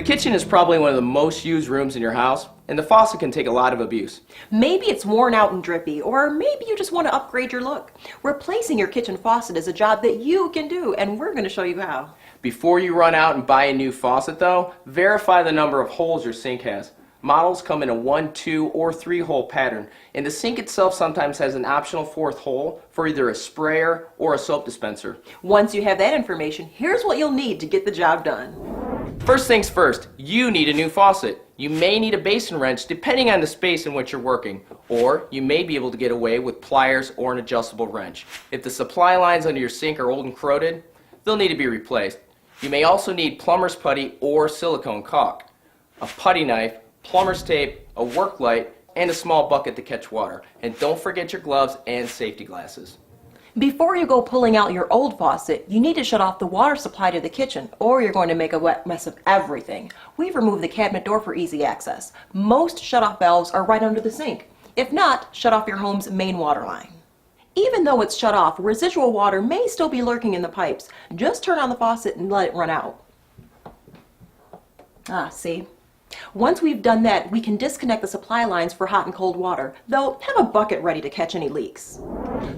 The kitchen is probably one of the most used rooms in your house, and the faucet can take a lot of abuse. Maybe it's worn out and drippy, or maybe you just want to upgrade your look. Replacing your kitchen faucet is a job that you can do, and we're going to show you how. Before you run out and buy a new faucet though, verify the number of holes your sink has. Models come in a 1, 2, or 3 hole pattern, and the sink itself sometimes has an optional 4th hole for either a sprayer or a soap dispenser. Once you have that information, here's what you'll need to get the job done. First things first, you need a new faucet. You may need a basin wrench depending on the space in which you're working, or you may be able to get away with pliers or an adjustable wrench. If the supply lines under your sink are old and corroded, they'll need to be replaced. You may also need plumber's putty or silicone caulk, a putty knife, plumber's tape, a work light, and a small bucket to catch water. And don't forget your gloves and safety glasses. Before you go pulling out your old faucet, you need to shut off the water supply to the kitchen, or you're going to make a wet mess of everything. We've removed the cabinet door for easy access. Most shut-off valves are right under the sink. If not, shut off your home's main water line. Even though it's shut off, residual water may still be lurking in the pipes. Just turn on the faucet and let it run out. See? Once we've done that, we can disconnect the supply lines for hot and cold water, though have a bucket ready to catch any leaks.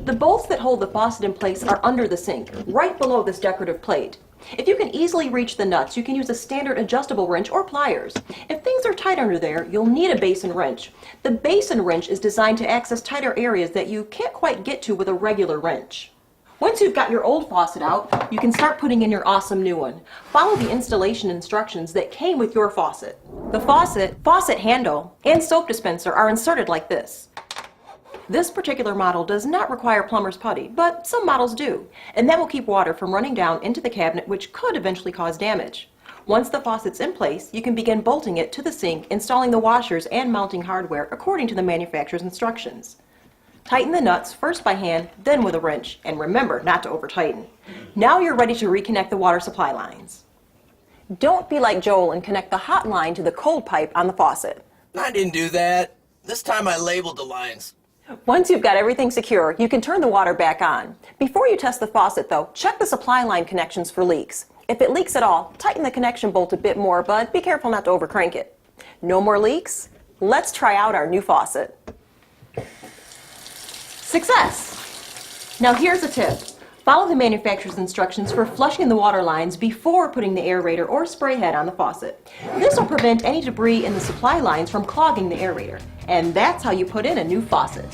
The bolts that hold the faucet in place are under the sink, right below this decorative plate. If you can easily reach the nuts, you can use a standard adjustable wrench or pliers. If things are tight under there, you'll need a basin wrench. The basin wrench is designed to access tighter areas that you can't quite get to with a regular wrench. Once you've got your old faucet out, you can start putting in your awesome new one. Follow the installation instructions that came with your faucet. The faucet handle, and soap dispenser are inserted like this. This particular model does not require plumber's putty, but some models do, and that will keep water from running down into the cabinet, which could eventually cause damage. Once the faucet's in place, you can begin bolting it to the sink, installing the washers and mounting hardware according to the manufacturer's instructions. Tighten the nuts first by hand, then with a wrench, and remember not to over-tighten. Now you're ready to reconnect the water supply lines. Don't be like Joel and connect the hot line to the cold pipe on the faucet. I didn't do that. This time I labeled the lines. Once you've got everything secure, you can turn the water back on. Before you test the faucet though, check the supply line connections for leaks. If it leaks at all, tighten the connection bolt a bit more, but be careful not to over-crank it. No more leaks? Let's try out our new faucet. Success! Now here's a tip. Follow the manufacturer's instructions for flushing the water lines before putting the aerator or spray head on the faucet. This will prevent any debris in the supply lines from clogging the aerator. And that's how you put in a new faucet.